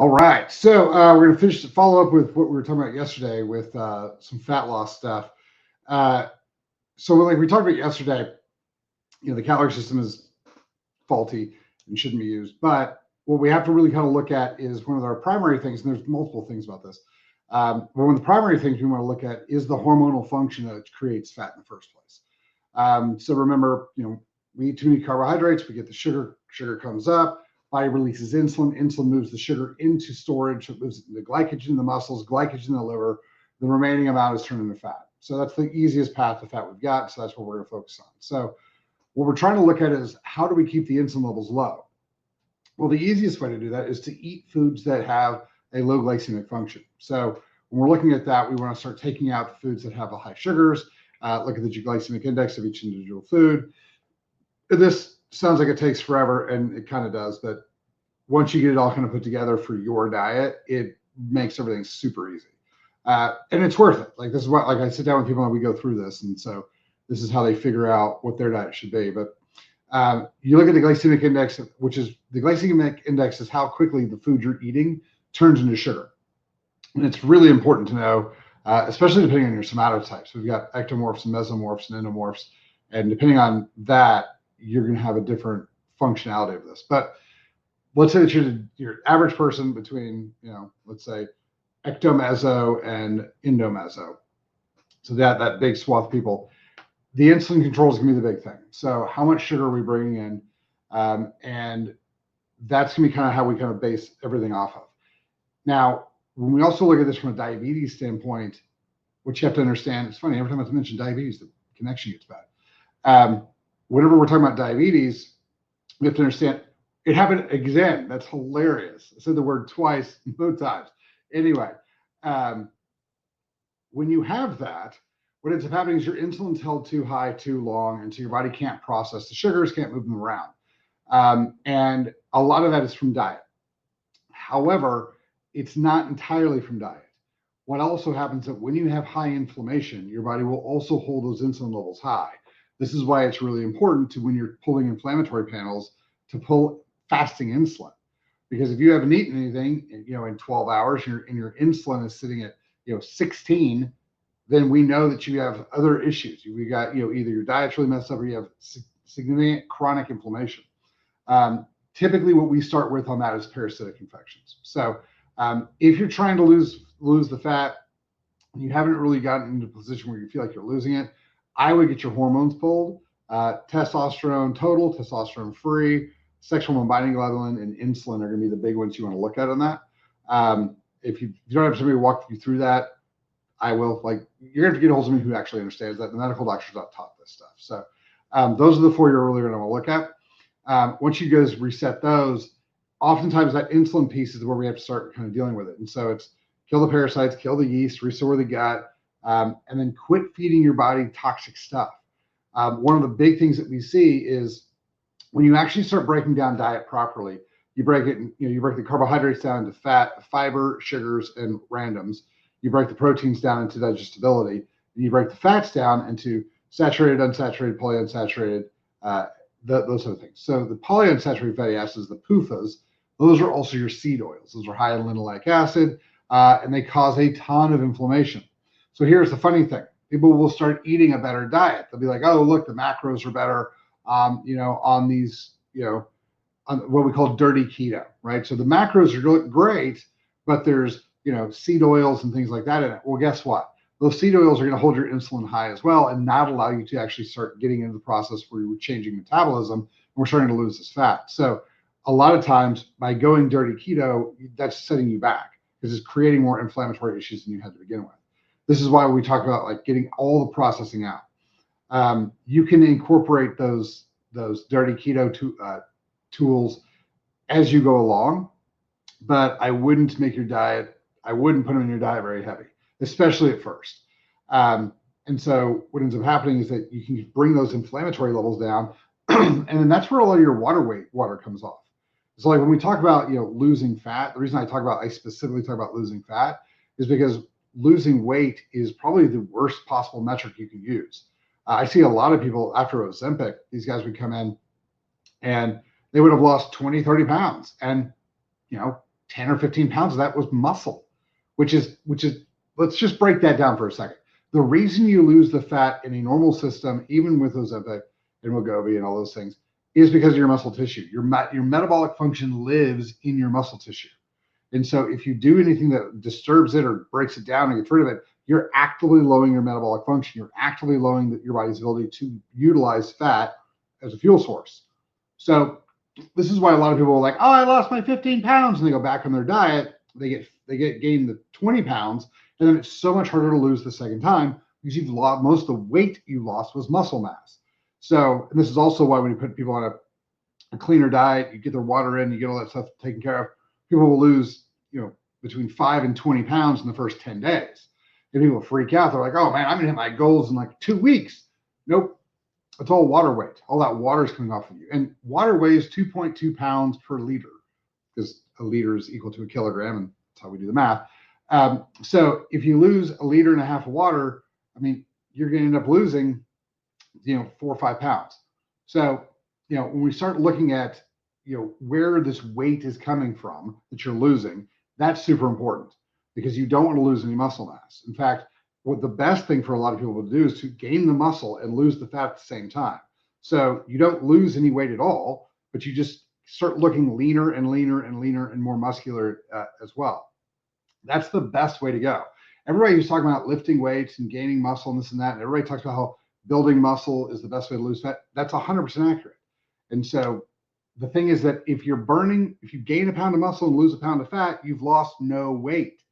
All right, so we're going to follow up with what we were talking about yesterday with some fat loss stuff. Uh, so, like we talked about yesterday, the calorie system is faulty and shouldn't be used. But what we have to really kind of look at is one of our primary things, and there's multiple things about this. But one of the primary things we want to look at is the hormonal function that creates fat in the first place. So remember, we eat too many carbohydrates, we get the sugar comes up, body releases insulin moves the sugar into storage, it moves the glycogen in the muscles, glycogen in the liver, the remaining amount is turned into fat. So that's the easiest path to fat we've got, so that's what we're going to focus on. So what we're trying to look at is how do we keep the insulin levels low? Well, the easiest way to do that is to eat foods that have a low glycemic function. So when we're looking at that, we want to start taking out the foods that have the high sugars, look at the glycemic index of each individual food. This sounds like it takes forever, and it kind of does, but once you get it all kind of put together for your diet, it makes everything super easy. And it's worth it. Like this is what, like I sit down with people and we go through this. And so this is how they figure out what their diet should be. But you look at the glycemic index, which is the glycemic index is how quickly the food you're eating turns into sugar. And it's really important to know, especially depending on your somatotypes. We've got ectomorphs and mesomorphs and endomorphs. And depending on that, you're going to have a different functionality of this. But let's say that you're your average person between, let's say ectomeso and endomeso. So that big swath of people, the insulin control is going to be the big thing. So how much sugar are we bringing in? And that's going to be kind of how we kind of base everything off of. Now, when we also look at this from a diabetes standpoint, what you have to understand, it's funny, every time I mention diabetes, the connection gets bad. Whenever we're talking about diabetes, we have to understand it happened again. That's hilarious. I said the word twice, both times. Anyway, when you have that, what ends up happening is your insulin's held too high, too long, and so your body can't process the sugars, can't move them around. And a lot of that is from diet. However, it's not entirely from diet. What also happens is that when you have high inflammation, your body will also hold those insulin levels high. This is why it's really important to, when you're pulling inflammatory panels, to pull fasting insulin. Because if you haven't eaten anything, in 12 hours, and your insulin is sitting at, 16, then we know that you have other issues. We got, either your diet's really messed up or you have significant chronic inflammation. Typically, what we start with on that is parasitic infections. So if you're trying to lose the fat, and you haven't really gotten into a position where you feel like you're losing it, I would get your hormones pulled. Testosterone total, testosterone free, sexual hormone binding globulin, and insulin are going to be the big ones you want to look at on that. If you don't have somebody to walk you through that, I will. You're going to have to get a hold of somebody who actually understands that. The medical doctor's not taught this stuff. So those are the four you're really going to want to look at. Once you guys reset those, oftentimes that insulin piece is where we have to start kind of dealing with it. And so it's kill the parasites, kill the yeast, restore the gut, and then quit feeding your body toxic stuff. One of the big things that we see is when you actually start breaking down diet properly, you break it, you break the carbohydrates down into fat, fiber, sugars, and randoms. You break the proteins down into digestibility, and you break the fats down into saturated, unsaturated, polyunsaturated, those sort of things. So the polyunsaturated fatty acids, the PUFAs, those are also your seed oils. Those are high in linoleic acid, and they cause a ton of inflammation. So here's the funny thing. People will start eating a better diet. They'll be like, oh, look, the macros are better, on these, on what we call dirty keto, right? So the macros are great, but there's, seed oils and things like that in it. Well, guess what? Those seed oils are going to hold your insulin high as well and not allow you to actually start getting into the process where you're changing metabolism and we're starting to lose this fat. So a lot of times by going dirty keto, that's setting you back because it's creating more inflammatory issues than you had to begin with. This is why we talk about getting all the processing out. You can incorporate those dirty keto tools as you go along, but I wouldn't make your diet, I wouldn't put them in your diet very heavy, especially at first. And so what ends up happening is that you can bring those inflammatory levels down, and then that's where a lot of your water comes off. So when we talk about losing fat, the reason I specifically talk about losing fat is because losing weight is probably the worst possible metric you can use. I see a lot of people after Ozempic, these guys would come in and they would have lost 20, 30 pounds. And, 10 or 15 pounds of that was muscle, which is, let's just break that down for a second. The reason you lose the fat in a normal system, even with Ozempic and Wegovy and all those things, is because of your muscle tissue. Your metabolic function lives in your muscle tissue. And so if you do anything that disturbs it or breaks it down and gets rid of it, you're actively lowering your metabolic function. You're actively lowering your body's ability to utilize fat as a fuel source. So this is why a lot of people are like, oh, I lost my 15 pounds. And they go back on their diet. They get gained the 20 pounds. And then it's so much harder to lose the second time because you've lost, most of the weight you lost was muscle mass. So, and this is also why when you put people on a cleaner diet, you get their water in, you get all that stuff taken care of, people will lose, between 5 and 20 pounds in the first 10 days. And people freak out. They're like, oh man, I'm gonna hit my goals in like 2 weeks. Nope. It's all water weight. All that water is coming off of you. And water weighs 2.2 pounds per liter because a liter is equal to a kilogram. And that's how we do the math. So if you lose 1.5 liters of water, I mean, you're going to end up losing, 4 or 5 pounds. So, when we start looking at, where this weight is coming from that you're losing, that's super important because you don't want to lose any muscle mass. In fact, what the best thing for a lot of people to do is to gain the muscle and lose the fat at the same time. So you don't lose any weight at all, but you just start looking leaner and leaner and leaner and more muscular as well. That's the best way to go. Everybody who's talking about lifting weights and gaining muscle and this and that, and everybody talks about how building muscle is the best way to lose fat. That's 100% accurate. And so the thing is that if you gain a pound of muscle and lose a pound of fat, you've lost no weight.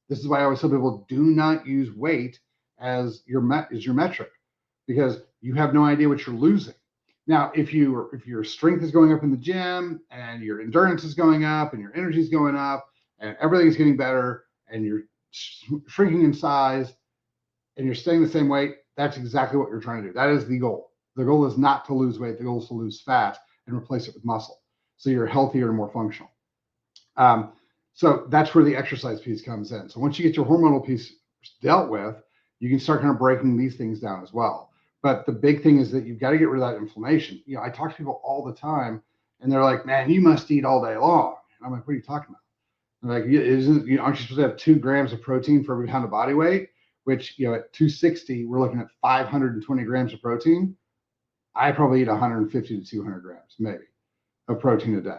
This is why I always tell people, do not use weight as your metric because you have no idea what you're losing. Now, if your strength is going up in the gym and your endurance is going up and your energy is going up and everything's getting better and you're shrinking in size and you're staying the same weight, that's exactly what you're trying to do. That is the goal. The goal is not to lose weight. The goal is to lose fat and replace it with muscle. So you're healthier and more functional. So that's where the exercise piece comes in. So once you get your hormonal piece dealt with, you can start kind of breaking these things down as well. But the big thing is that you've got to get rid of that inflammation. I talk to people all the time and they're like, man, you must eat all day long. And I'm like, what are you talking about? And like, aren't you supposed to have 2 grams of protein for every pound of body weight? Which, at 260, we're looking at 520 grams of protein. I probably eat 150 to 200 grams, maybe, of protein a day.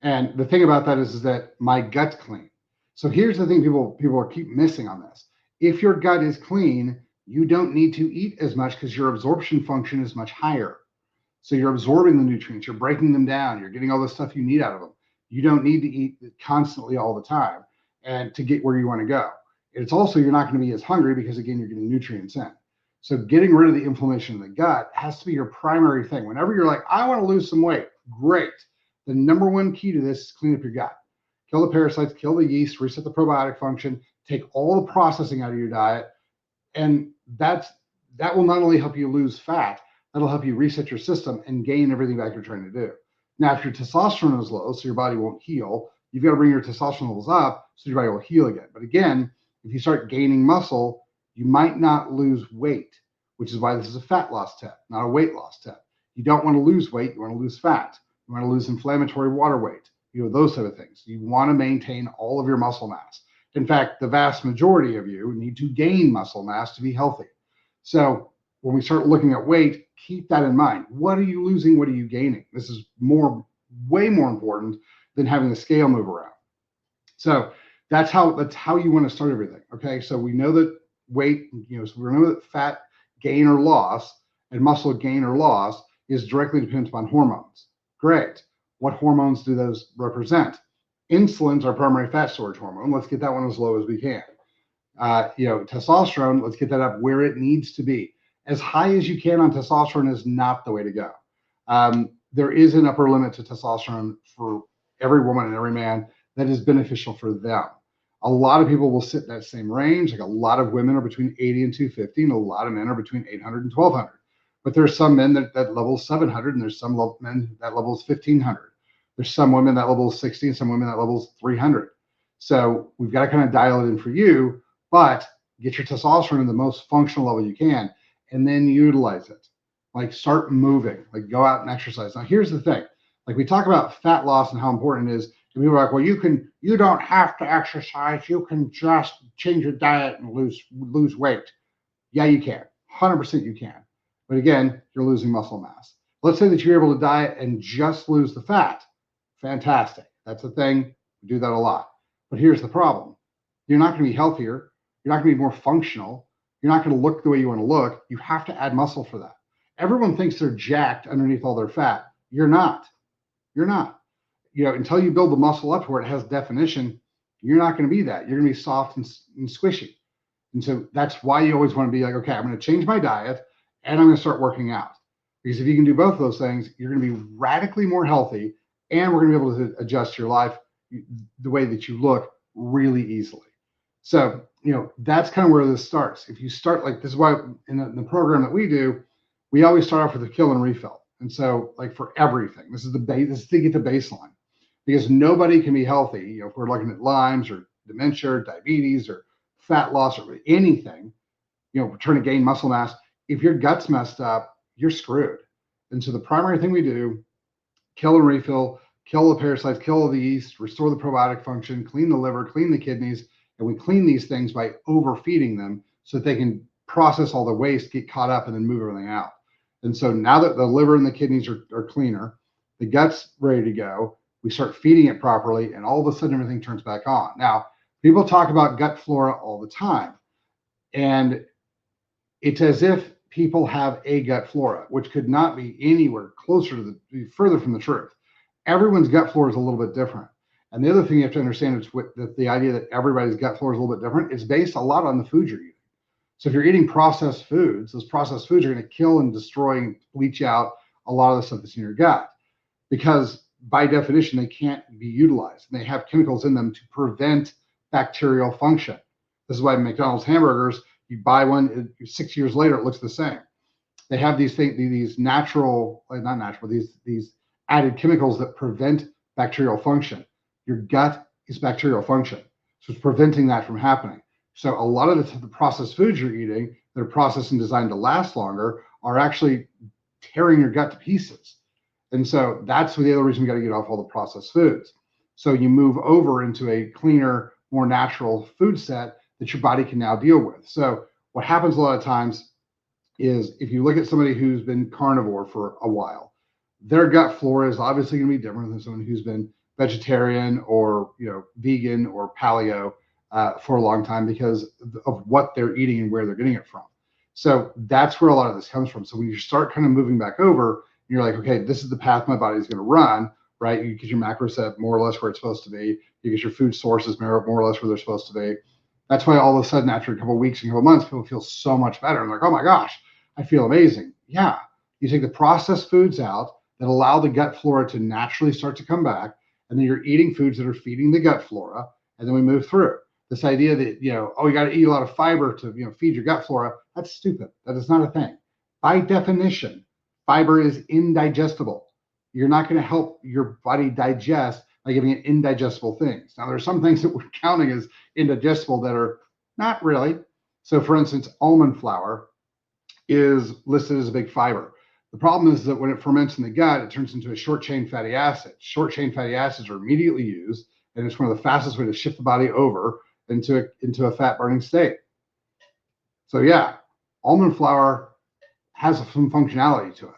And the thing about that is that my gut's clean. So here's the thing people keep missing on this. If your gut is clean, you don't need to eat as much because your absorption function is much higher. So you're absorbing the nutrients, you're breaking them down, you're getting all the stuff you need out of them. You don't need to eat constantly all the time and to get where you want to go. It's also, you're not going to be as hungry because, again, you're getting nutrients in. So getting rid of the inflammation in the gut has to be your primary thing. Whenever you're like, I want to lose some weight, great. The number one key to this is clean up your gut. Kill the parasites, kill the yeast, reset the probiotic function, take all the processing out of your diet. And that will not only help you lose fat, that'll help you reset your system and gain everything back you're trying to do. Now, if your testosterone is low, so your body won't heal, you've got to bring your testosterone levels up so your body will heal again. But again, if you start gaining muscle, you might not lose weight, which is why this is a fat loss tip, not a weight loss tip. You don't want to lose weight, you want to lose fat. You want to lose inflammatory water weight, those type of things. You want to maintain all of your muscle mass. In fact, the vast majority of you need to gain muscle mass to be healthy. So when we start looking at weight, keep that in mind. What are you losing? What are you gaining? This is way more important than having the scale move around. So that's how you want to start everything. Okay. So we know that weight, so we know that fat gain or loss and muscle gain or loss is directly dependent upon hormones. Great. What hormones do those represent? Insulin's our primary fat storage hormone. Let's get that one as low as we can. Testosterone, let's get that up where it needs to be. As high as you can on testosterone is not the way to go. There is an upper limit to testosterone for every woman and every man that is beneficial for them. A lot of people will sit in that same range. Like a lot of women are between 80 and 250, and a lot of men are between 800 and 1200. But there's some men that levels 700, and there's some men that levels 1500. There's some women that levels 60, and some women that levels 300. So we've got to kind of dial it in for you, but get your testosterone in the most functional level you can, and then utilize it. Like start moving, like go out and exercise. Now here's the thing, like we talk about fat loss and how important it is, And people are like, well, you don't have to exercise. You can just change your diet and lose weight. Yeah, you can. 100% you can. But again, you're losing muscle mass. Let's say that you're able to diet and just lose the fat. Fantastic. That's a thing. We do that a lot. But here's the problem. You're not going to be healthier. You're not going to be more functional. You're not going to look the way you want to look. You have to add muscle for that. Everyone thinks they're jacked underneath all their fat. You're not. You're not. Until you build the muscle up to where it has definition, you're not going to be that. You're going to be soft and squishy. And so that's why you always want to be like, okay, I'm going to change my diet and I'm going to start working out. Because if you can do both of those things, you're going to be radically more healthy, and we're going to be able to adjust your life the way that you look really easily. So, that's kind of where this starts. If you start, like, this is why in the program that we do, we always start off with a kill and refill. And so, like, for everything, this is to get the baseline, because nobody can be healthy. If we're looking at Lyme's or dementia, or diabetes, or fat loss, or anything, trying to gain muscle mass, if your gut's messed up, you're screwed. And so the primary thing we do, kill and refill, kill the parasites, kill the yeast, restore the probiotic function, clean the liver, clean the kidneys. And we clean these things by overfeeding them so that they can process all the waste, get caught up, and then move everything out. And so now that the liver and the kidneys are cleaner, the gut's ready to go, we start feeding it properly, and all of a sudden everything turns back on. Now, people talk about gut flora all the time, and it's as if people have a gut flora, which could not be anywhere closer to further from the truth. Everyone's gut flora is a little bit different. And the other thing you have to understand is that the idea that everybody's gut flora is a little bit different. It's based a lot on the food you're eating. So if you're eating processed foods, those processed foods are going to kill and destroy and bleach out a lot of the stuff that's in your gut, because by definition, they can't be utilized. And they have chemicals in them to prevent bacterial function. This is why McDonald's hamburgers, you buy one, 6 years later, it looks the same. They have these natural, not natural, these added chemicals that prevent bacterial function. Your gut is bacterial function. So it's preventing that from happening. So a lot of the processed foods you're eating that are processed and designed to last longer are actually tearing your gut to pieces. And so that's the other reason we got to get off all the processed foods. So you move over into a cleaner, more natural food set that your body can now deal with. So what happens a lot of times is, if you look at somebody who's been carnivore for a while, their gut flora is obviously going to be different than someone who's been vegetarian or vegan or paleo for a long time, because of what they're eating and where they're getting it from. So that's where a lot of this comes from. So when you start kind of moving back over, you're like, okay, this is the path my body's going to run, right? You get your macro set more or less where it's supposed to be. You get your food sources more or less where they're supposed to be. That's why all of a sudden, after a couple of weeks and a couple of months, people feel so much better. And like, oh my gosh, I feel amazing. Yeah. You take the processed foods out that allow the gut flora to naturally start to come back, and then you're eating foods that are feeding the gut flora, and then we move through. This idea that, oh, you got to eat a lot of fiber to, feed your gut flora, that's stupid. That is not a thing. By definition, fiber is indigestible. You're not going to help your body digest by giving it indigestible things. Now, there are some things that we're counting as indigestible that are not really. So, for instance, almond flour is listed as a big fiber. The problem is that when it ferments in the gut, it turns into a short-chain fatty acid. Short-chain fatty acids are immediately used, and it's one of the fastest ways to shift the body over into a fat-burning state. So, yeah, almond flour has some functionality to it.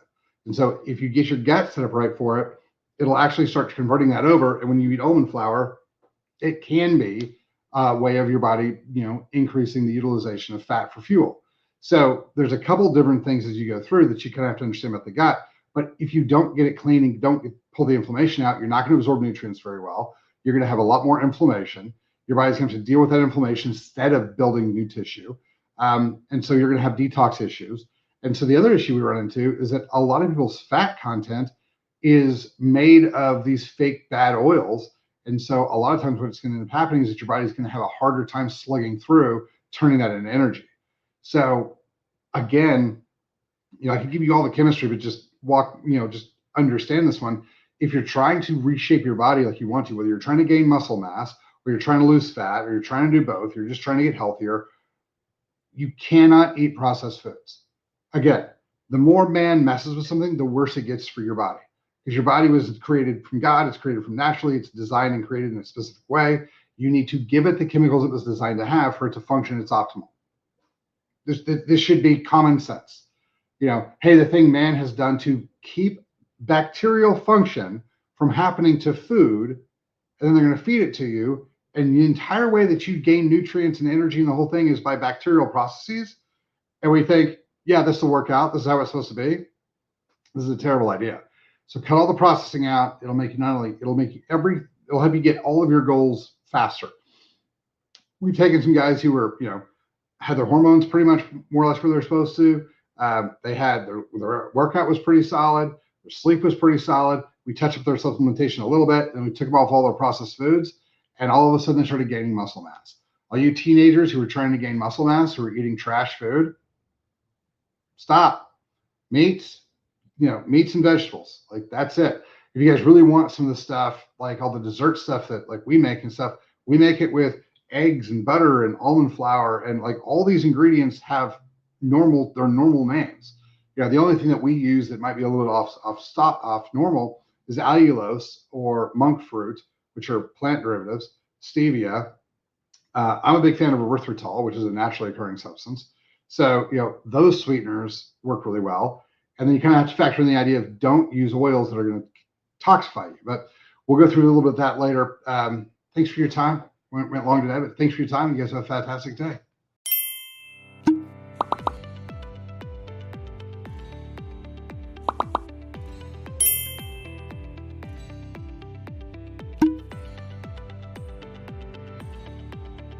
And so if you get your gut set up right for it, it'll actually start converting that over. And when you eat almond flour, it can be a way of your body, increasing the utilization of fat for fuel. So there's a couple different things as you go through that you kind of have to understand about the gut. But if you don't get it clean and don't pull the inflammation out, you're not going to absorb nutrients very well. You're going to have a lot more inflammation. Your body's going to have to deal with that inflammation instead of building new tissue. And so you're going to have detox issues. And so the other issue we run into is that a lot of people's fat content is made of these fake bad oils. And so a lot of times what's going to end up happening is that your body's going to have a harder time slugging through, turning that into energy. So again, I can give you all the chemistry, but just just understand this one. If you're trying to reshape your body like you want to, whether you're trying to gain muscle mass, or you're trying to lose fat, or you're trying to do both, you're just trying to get healthier, you cannot eat processed foods. Again, the more man messes with something, the worse it gets for your body. because your body was created from God. It's created from naturally. It's designed and created in a specific way. You need to give it the chemicals it was designed to have for it to function its optimal. This should be common sense. Hey, the thing man has done to keep bacterial function from happening to food, and then they're going to feed it to you. And the entire way that you gain nutrients and energy and the whole thing is by bacterial processes. And we think, yeah, this will work out. This is how it's supposed to be. This is a terrible idea. So cut all the processing out. It'll make you it'll help you get all of your goals faster. We've taken some guys who were, had their hormones pretty much more or less where they're supposed to. They had their workout was pretty solid. Their sleep was pretty solid. We touched up their supplementation a little bit, and we took them off all their processed foods, and all of a sudden they started gaining muscle mass. All you teenagers who are trying to gain muscle mass, who are eating trash food, stop. Meats and vegetables. Like, that's it. If you guys really want some of the stuff, like all the dessert stuff that like we make and stuff, we make it with eggs and butter and almond flour, and like all these ingredients have normal names. The only thing that we use that might be a little off normal is allulose or monk fruit, which are plant derivatives, stevia. I'm a big fan of erythritol, which is a naturally occurring substance. So, those sweeteners work really well. And then you kind of have to factor in the idea of don't use oils that are going to toxify you. But we'll go through a little bit of that later. Thanks for your time. Went long today, but thanks for your time. You guys have a fantastic day.